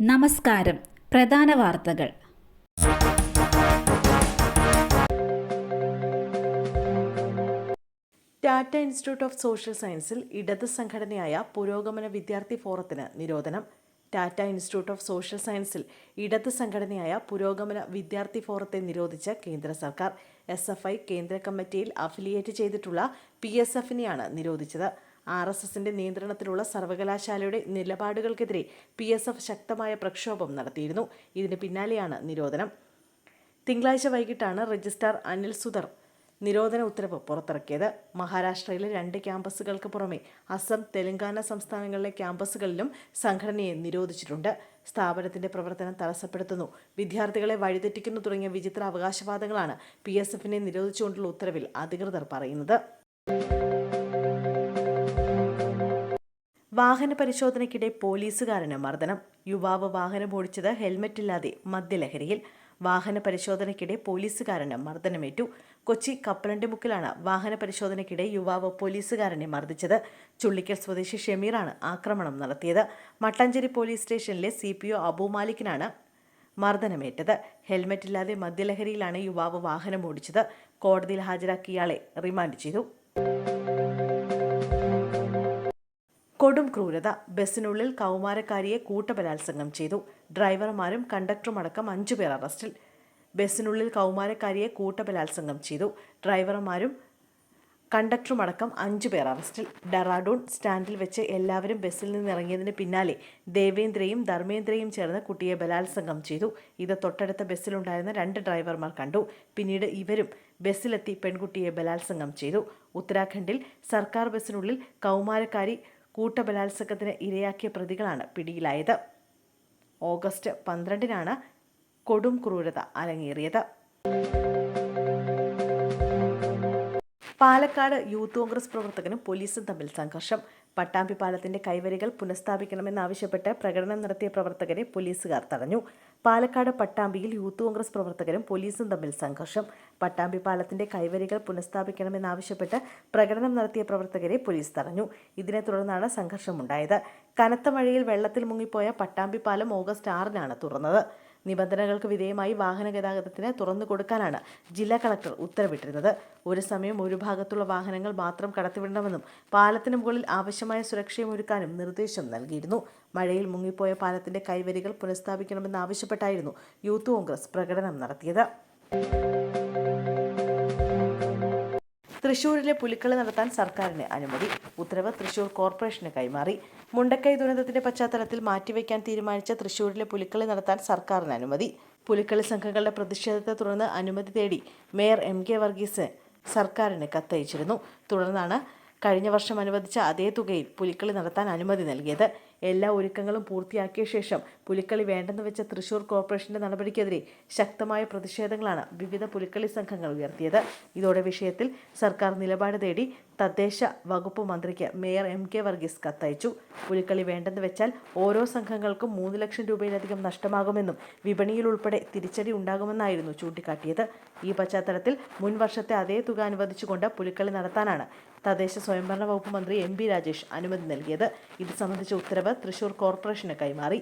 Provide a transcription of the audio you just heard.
നമസ്കാരം. പ്രധാന വാർത്തകൾ. ടാറ്റ ഇൻസ്റ്റിറ്റ്യൂട്ട് ഓഫ് സോഷ്യൽ സയൻസിൽ ഇടത് സംഘടനയായ പുരോഗമന വിദ്യാർത്ഥി ഫോറത്തിന് നിരോധനം. ടാറ്റ ഇൻസ്റ്റിറ്റ്യൂട്ട് ഓഫ് സോഷ്യൽ സയൻസിൽ ഇടത് സംഘടനയായ പുരോഗമന വിദ്യാർത്ഥി ഫോറത്തെ നിരോധിച്ച് കേന്ദ്ര സർക്കാർ. SFI കേന്ദ്ര കമ്മിറ്റിയിൽ അഫിലിയേറ്റ് ചെയ്തിട്ടുള്ള PSFനെയാണ് നിരോധിച്ചത്. RSSന്റെ നിയന്ത്രണത്തിലുള്ള സർവകലാശാലയുടെ നിലപാടുകൾക്കെതിരെ PSF ശക്തമായ പ്രക്ഷോഭം നടത്തിയിരുന്നു. ഇതിന് പിന്നാലെയാണ് നിരോധനം. തിങ്കളാഴ്ച വൈകിട്ടാണ് രജിസ്ട്രാർ അനിൽ സുധർ നിരോധന ഉത്തരവ് പുറത്തിറക്കിയത്. മഹാരാഷ്ട്രയിലെ 2 ക്യാമ്പസുകൾക്ക് പുറമെ അസം, തെലങ്കാന സംസ്ഥാനങ്ങളിലെ ക്യാമ്പസുകളിലും സംഘടനയെ നിരോധിച്ചിട്ടുണ്ട്. സ്ഥാപനത്തിന്റെ പ്രവർത്തനം തടസ്സപ്പെടുത്തുന്നു, വിദ്യാർത്ഥികളെ വഴിതെറ്റിക്കുന്നു തുടങ്ങിയ വിചിത്ര അവകാശവാദങ്ങളാണ് PSFനെ നിരോധിച്ചുകൊണ്ടുള്ള ഉത്തരവിൽ അധികൃതർ പറയുന്നത്. വാഹന പരിശോധനയ്ക്കിടെ പോലീസുകാരന് മർദ്ദനം. യുവാവ് വാഹനമോടിച്ചത് ഹെൽമറ്റില്ലാതെ മദ്യലഹരിയിൽ. വാഹന പരിശോധനയ്ക്കിടെ പോലീസുകാരന് മർദ്ദനമേറ്റു. കൊച്ചി കപ്പലണ്ടിമുക്കിലാണ് വാഹന പരിശോധനയ്ക്കിടെ യുവാവ് പോലീസുകാരനെ മർദ്ദിച്ചത്. ചുള്ളിക്കൽ സ്വദേശി ഷമീറാണ് ആക്രമണം നടത്തിയത്. മട്ടാഞ്ചേരി പോലീസ് സ്റ്റേഷനിലെ CPO അബു മാലിക്കിനാണ് മർദ്ദനമേറ്റത്. ഹെൽമറ്റില്ലാതെ മദ്യലഹരിയിലാണ് യുവാവ് വാഹനമോടിച്ചത്. കോടതിയിൽ ഹാജരാക്കി ഇയാളെ റിമാൻഡ് ചെയ്തു. കൊടും ക്രൂരത. ബസ്സിനുള്ളിൽ കൗമാരക്കാരിയെ കൂട്ടബലാത്സംഗം ചെയ്തു. ഡ്രൈവർമാരും കണ്ടക്ടറുമടക്കം 5 പേർ അറസ്റ്റിൽ. ബസ്സിനുള്ളിൽ കൗമാരക്കാരിയെ കൂട്ടബലാത്സംഗം ചെയ്തു. ഡ്രൈവർമാരും കണ്ടക്ടറുമടക്കം 5 പേർ അറസ്റ്റിൽ. ഡെറാഡൂൺ സ്റ്റാൻഡിൽ വെച്ച് എല്ലാവരും ബസ്സിൽ നിന്നിറങ്ങിയതിന് പിന്നാലെ ദേവേന്ദ്രയും ധർമ്മേന്ദ്രയും ചേർന്ന് കുട്ടിയെ ബലാത്സംഗം ചെയ്തു. ഇത് തൊട്ടടുത്ത ബസ്സിലുണ്ടായിരുന്ന 2 ഡ്രൈവർമാർ കണ്ടു. പിന്നീട് ഇവരും ബസ്സിലെത്തി പെൺകുട്ടിയെ ബലാത്സംഗം ചെയ്തു. ഉത്തരാഖണ്ഡിൽ സർക്കാർ ബസ്സിനുള്ളിൽ കൗമാരക്കാരി കൂട്ടബലാത്സംഗത്തിന് ഇരയാക്കിയ പ്രതികളാണ് പിടിയിലായത്. ഓഗസ്റ്റ് 12-നാണ് കൊടും ക്രൂരത അരങ്ങേറിയത്. പാലക്കാട് യൂത്ത് കോൺഗ്രസ് പ്രവർത്തകനും പോലീസും തമ്മിൽ സംഘർഷം. പട്ടാമ്പി പാലത്തിന്റെ കൈവരികൾ പുനഃസ്ഥാപിക്കണമെന്നാവശ്യപ്പെട്ട് പ്രകടനം നടത്തിയ പ്രവർത്തകരെ പോലീസുകാർ തടഞ്ഞു. പാലക്കാട് പട്ടാമ്പിയിൽ യൂത്ത് കോൺഗ്രസ് പ്രവർത്തകരും പോലീസും തമ്മിൽ സംഘർഷം. പട്ടാമ്പി പാലത്തിന്റെ കൈവരികൾ പുനഃസ്ഥാപിക്കണമെന്നാവശ്യപ്പെട്ട് പ്രകടനം നടത്തിയ പ്രവർത്തകരെ പോലീസ് തടഞ്ഞു. ഇതിനെ തുടർന്നാണ് സംഘർഷമുണ്ടായത്. കനത്ത മഴയിൽ വെള്ളത്തിൽ മുങ്ങിപ്പോയ പട്ടാമ്പി പാലം ഓഗസ്റ്റ് 6-നാണ് തുറന്നത്. നിബന്ധനകൾക്ക് വിധേയമായി വാഹന ഗതാഗതത്തിന് തുറന്നു കൊടുക്കാനാണ് ജില്ലാ കളക്ടർ ഉത്തരവിട്ടിരുന്നത്. ഒരു സമയം ഒരു ഭാഗത്തുള്ള വാഹനങ്ങൾ മാത്രം കടത്തിവിടണമെന്നും പാലത്തിന് മുകളിൽ ആവശ്യമായ സുരക്ഷയും ഒരുക്കാനും നിർദ്ദേശം നൽകിയിരുന്നു. മഴയിൽ മുങ്ങിപ്പോയ പാലത്തിന്റെ കൈവരികൾ പുനഃസ്ഥാപിക്കണമെന്നാവശ്യപ്പെട്ടായിരുന്നു യൂത്ത് കോൺഗ്രസ് പ്രകടനം നടത്തിയത്. തൃശൂരിലെ പുലിക്കളി നടത്താൻ സർക്കാരിന് അനുമതി. ഉത്തരവ് തൃശൂർ കോർപ്പറേഷന് കൈമാറി. മുണ്ടക്കൈ ദുരന്തത്തിന്റെ പശ്ചാത്തലത്തിൽ മാറ്റിവെക്കാൻ തീരുമാനിച്ച തൃശൂരിലെ പുലിക്കളി നടത്താൻ സർക്കാരിന് അനുമതി. പുലിക്കളി സംഘങ്ങളുടെ പ്രതിഷേധത്തെ തുടർന്ന് അനുമതി തേടി മേയർ MK വർഗീസ് സർക്കാരിന് കത്തയച്ചിരുന്നു. തുടർന്നാണ് കഴിഞ്ഞ വർഷം അനുവദിച്ച അതേ തുകയിൽ പുലിക്കളി നടത്താൻ അനുമതി നൽകിയത്. എല്ലാ ഒരുക്കങ്ങളും പൂർത്തിയാക്കിയ ശേഷം പുലിക്കളി വേണ്ടെന്ന് വെച്ച തൃശൂർ കോർപ്പറേഷന്റെ നടപടിക്കെതിരെ ശക്തമായ പ്രതിഷേധങ്ങളാണ് വിവിധ പുലിക്കളി സംഘങ്ങൾ ഉയർത്തിയത്. ഇതോടെ വിഷയത്തിൽ സർക്കാർ നിലപാട് തേടി തദ്ദേശ വകുപ്പ് മന്ത്രിക്ക് മേയർ MK വർഗീസ് കത്തയച്ചു. പുലിക്കളി വേണ്ടെന്ന് വെച്ചാൽ ഓരോ സംഘങ്ങൾക്കും 3 ലക്ഷം രൂപയിലധികം നഷ്ടമാകുമെന്നും വിപണിയിൽ ഉൾപ്പെടെ തിരിച്ചടി ഉണ്ടാകുമെന്നായിരുന്നു ചൂണ്ടിക്കാട്ടിയത്. ഈ പശ്ചാത്തലത്തിൽ മുൻ വർഷത്തെ അതേ തുക അനുവദിച്ചുകൊണ്ട് പുലിക്കളി നടത്താനാണ് തദ്ദേശ സ്വയംഭരണ വകുപ്പ് മന്ത്രി MB രാജേഷ് അനുമതി നൽകിയത്. ഇത് സംബന്ധിച്ച ഉത്തരവ് തൃശൂർ കോർപ്പറേഷന് കൈമാറി.